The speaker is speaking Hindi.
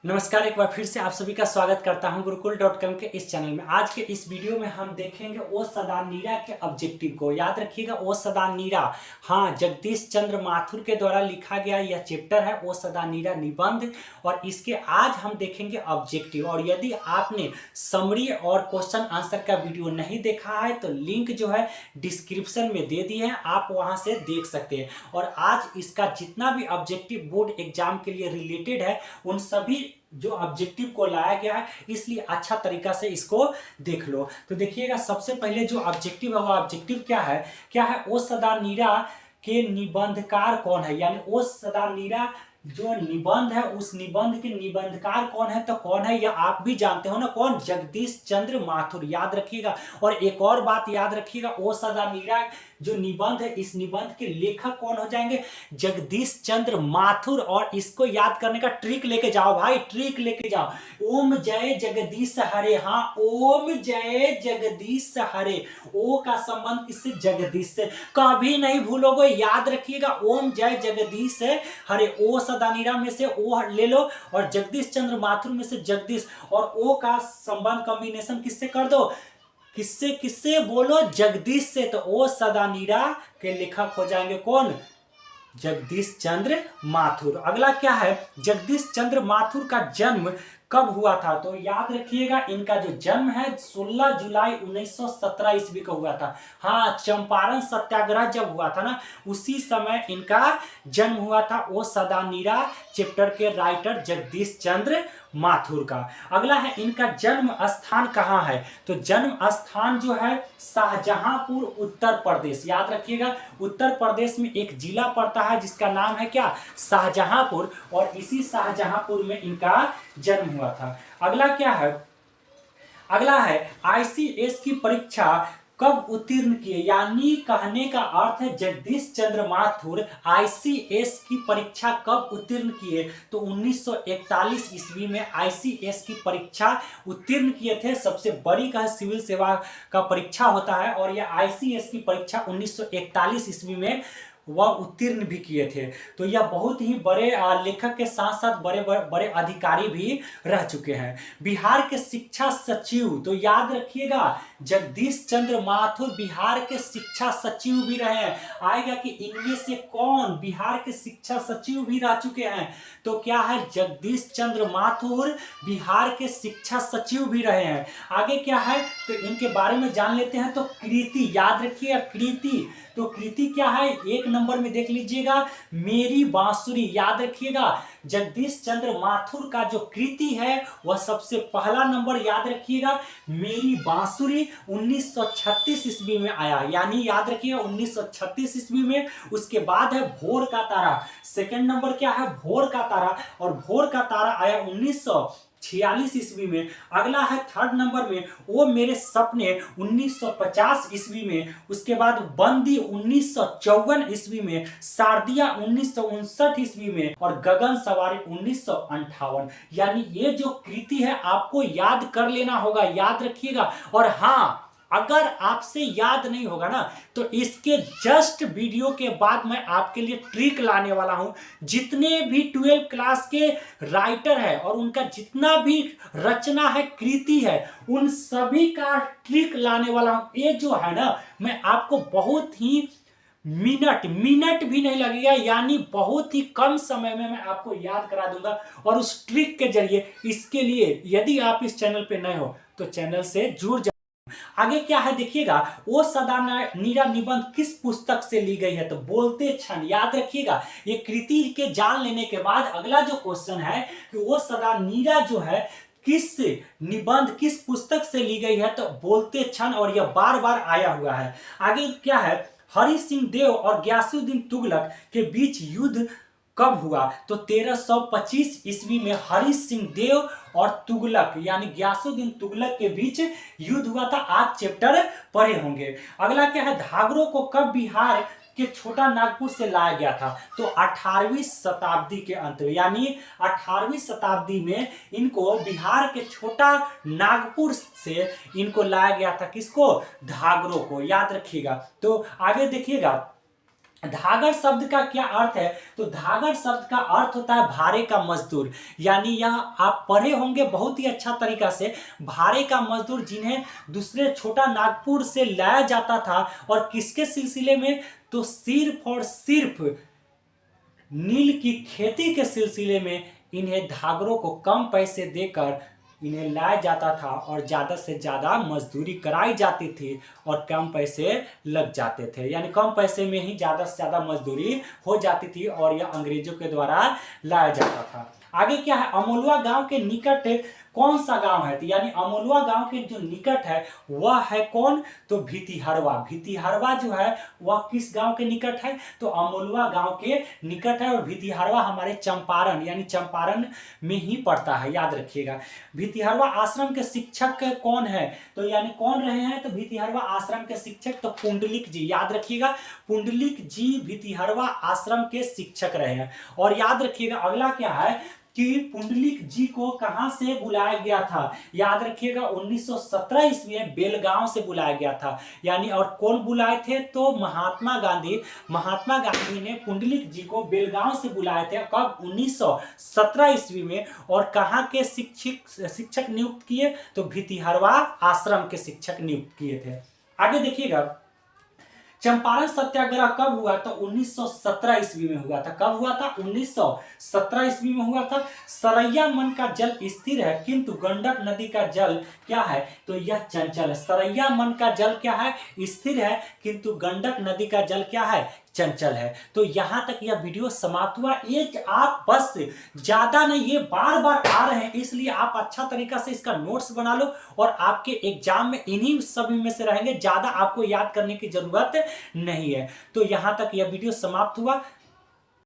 नमस्कार, एक बार फिर से आप सभी का स्वागत करता हूं गुरुकुल.com के इस चैनल में। आज के इस वीडियो में हम देखेंगे ओ सदा नीरा के ऑब्जेक्टिव को। याद रखिएगा, ओ सदा नीरा, हाँ, जगदीश चंद्र माथुर के द्वारा लिखा गया यह चैप्टर है ओ सदा नीरा निबंध, और इसके आज हम देखेंगे ऑब्जेक्टिव। और यदि आपने समरी और क्वेश्चन आंसर का वीडियो नहीं देखा है तो लिंक जो है डिस्क्रिप्शन में दे दी है, आप वहां से देख सकते हैं। और आज इसका जितना भी ऑब्जेक्टिव बोर्ड एग्जाम के लिए रिलेटेड है उन सभी जो ऑब्जेक्टिव को लाया गया है, इसलिए अच्छा तरीका से इसको देख लो। तो देखिएगा, सबसे पहले जो ऑब्जेक्टिव है वो ऑब्जेक्टिव क्या है ओ सदा नीरा के निबंधकार कौन है, यानी ओ सदा नीरा जो निबंध है उस निबंध के निबंधकार कौन है, तो कौन है यह आप भी जानते हो ना, कौन? जगदीश चंद्र माथुर, याद रखिएगा। और एक और बात याद रखिएगा, ओ सदा नीरा जो निबंध है इस निबंध के लेखक कौन हो जाएंगे? जगदीश चंद्र माथुर। और इसको याद करने का ट्रिक लेके जाओ भाई, ट्रिक लेके जाओ। ओम जय जगदीश हरे, हाँ, ओम जय जगदीश हरे। ओ का संबंध किससे? जगदीश से। कभी नहीं भूलोगे, याद रखिएगा, ओम जय जगदीश हरे। ओ सदा नीरा में से ओ ले लो और जगदीश चंद्र माथुर में से जगदीश, और ओ का संबंध कॉम्बिनेशन किससे कर दो? किससे किससे बोलो? जगदीश से। तो ओ सदा नीरा के लेखक हो जाएंगे कौन? जगदीश चंद्र माथुर। अगला क्या है? जगदीश चंद्र माथुर का जन्म कब हुआ था? तो याद रखिएगा, इनका जो जन्म है 16 जुलाई 1917 ईस्वी को हुआ था। हाँ, चंपारण सत्याग्रह जब हुआ था ना, उसी समय इनका जन्म हुआ था। ओ सदा नीरा चैप्टर के राइटर जगदीश चंद्र माथुर का। अगला है, इनका जन्म स्थान कहाँ है? तो जन्म स्थान जो है शाहजहांपुर, उत्तर प्रदेश। याद रखिएगा, उत्तर प्रदेश में एक जिला पड़ता है जिसका नाम है क्या? शाहजहांपुर, और इसी शाहजहांपुर में इनका जन्म हुआ था। अगला क्या है? अगला है, आईसीएस की परीक्षा कब उत्तीर्ण किए? यानी कहने का अर्थ है जगदीश चंद्र माथुर आईसीएस की परीक्षा कब उत्तीर्ण किए? तो 1941 ईस्वी में आईसीएस की परीक्षा उत्तीर्ण किए थे। सबसे बड़ी का सिविल सेवा का परीक्षा होता है, और यह आईसीएस की परीक्षा 1941 ईस्वी में वह उत्तीर्ण भी किए थे। तो यह बहुत ही बड़े लेखक के साथ साथ बड़े बड़े अधिकारी भी रह चुके हैं। बिहार के शिक्षा सचिव, तो याद रखिएगा, जगदीश चंद्र माथुर बिहार के शिक्षा सचिव भी रहे हैं। आएगा कि इनमें से कौन बिहार के शिक्षा सचिव भी रह चुके हैं? तो क्या है? जगदीश चंद्र माथुर बिहार के शिक्षा सचिव भी रहे हैं। आगे क्या है, तो इनके बारे में जान लेते हैं। तो कृति, याद रखिएगा, कृति। तो कृति क्या है? एक नंबर में देख लीजिएगा, मेरी बांसुरी। याद रखिएगा, जगदीश चंद्र माथुर का जो कृति है वह सबसे पहला नंबर, याद रखिएगा, मेरी बांसुरी 1936 ईस्वी में आया। यानी याद रखिएगा 1936 ईस्वी में। उसके बाद है भोर का तारा। सेकंड नंबर क्या है? भोर का तारा, और भोर का तारा आया 1946 ईस्वी में। अगला है थर्ड नंबर में, वो मेरे सपने 1950 ईस्वी में। उसके बाद बंदी 1954 ईस्वी में, शारदिया 1959 ईस्वी में, और गगन सवारी 1958। यानी ये जो कृति है आपको याद कर लेना होगा, याद रखिएगा। और हाँ, अगर आपसे याद नहीं होगा ना तो इसके जस्ट वीडियो के बाद मैं आपके लिए ट्रिक लाने वाला हूं। जितने भी 12 क्लास के राइटर है और उनका जितना भी रचना है, कृति है, उन सभी का ट्रिक लाने वाला हूं। ये जो है ना, मैं आपको बहुत ही मिनट भी नहीं लगेगा, यानी बहुत ही कम समय में मैं आपको याद करा दूंगा। और उस ट्रिक के जरिए, इसके लिए यदि आप इस चैनल पे नए हो तो चैनल से जुड़ जाओ। आगे क्या है देखिएगा, ओ सदा नीरा निबंध किस पुस्तक से ली गई है? तो बोलते क्षण। याद रखिएगा, ये कृति के जान लेने के बाद अगला जो क्वेश्चन है कि ओ सदा नीरा जो है किस निबंध, किस पुस्तक से ली गई है? तो बोलते क्षण, और यह बार बार आया हुआ है। आगे क्या है, हरि सिंह देव और गयासुद्दीन तुगलक के बीच युद्ध कब हुआ? तो 1325 ईस्वी में हरि सिंह देव और तुगलक यानी गयासुद्दीन तुगलक के बीच युद्ध हुआ था। आप चैप्टर पढ़े होंगे। अगला क्या है, धागरों को कब बिहार के छोटा नागपुर से लाया गया था? तो 18वीं शताब्दी के अंत में, यानी 18वीं शताब्दी में इनको बिहार के छोटा नागपुर से इनको लाया गया था। किसको? धागरों को, याद रखिएगा। तो आगे देखिएगा, धागड़ शब्द का क्या अर्थ है? तो धागड़ शब्द का अर्थ होता है भारे का मजदूर। यानी यह आप पढ़े होंगे बहुत ही अच्छा तरीका से, भारे का मजदूर जिन्हें दूसरे छोटा नागपुर से लाया जाता था, और किसके सिलसिले में? तो सिर्फ और सिर्फ नील की खेती के सिलसिले में इन्हें धागरों को कम पैसे देकर इन्हें लाया जाता था और ज़्यादा से ज़्यादा मजदूरी कराई जाती थी और कम पैसे लग जाते थे, यानी कम पैसे में ही ज़्यादा से ज़्यादा मजदूरी हो जाती थी और यह अंग्रेजों के द्वारा लाया जाता था। आगे क्या है? अमोलवा गांव के निकट कौन सा गांव है? तो यानी अमोलवा गांव के जो निकट है वह है कौन? तो भितिहरवा। भितिहरवा जो है वह किस गांव के निकट है? तो अमोलवा गांव के निकट है, और भितिहरवा हमारे चंपारण यानी चंपारण में ही पड़ता है, याद रखिएगा। भितिहरवा आश्रम के शिक्षक कौन है? तो यानी कौन रहे हैं? तो भितिहरवा आश्रम के शिक्षक तो पुंडलिक जी, याद रखिएगा, पुंडलिक जी भितिहरवा आश्रम के शिक्षक रहे हैं। और याद रखिएगा अगला क्या है कि पुंडलिक जी को कहां से बुलाया गया था? याद रखिएगा 1917 ईस्वी में बेलगांव से बुलाया गया था। यानी और कौन बुलाए थे? तो महात्मा गांधी। महात्मा गांधी ने पुंडलिक जी को बेलगांव से बुलाए थे। कब? 1917 ईस्वी में। और कहां के शिक्षक नियुक्त किए? तो भितिहरवा आश्रम के शिक्षक नियुक्त किए थे। आगे देखिएगा, चंपारण सत्याग्रह कब हुआ? तो 1917 ईस्वी में हुआ था। कब हुआ था? 1917 ईस्वी में हुआ था। सरैया मन का जल स्थिर है किंतु गंडक नदी का जल क्या है? तो यह चंचल है। सरैया मन का जल क्या है? स्थिर है, किंतु गंडक नदी का जल क्या है? चंचल है। तो यहां तक यह वीडियो समाप्त हुआ। एक आप बस ज्यादा नहीं, ये बार बार आ रहे हैं इसलिए आप अच्छा तरीका से इसका नोट्स बना लो और आपके एग्जाम में इन्हीं सभी में से रहेंगे, ज्यादा आपको याद करने की जरूरत नहीं है। तो यहां तक यह वीडियो समाप्त हुआ।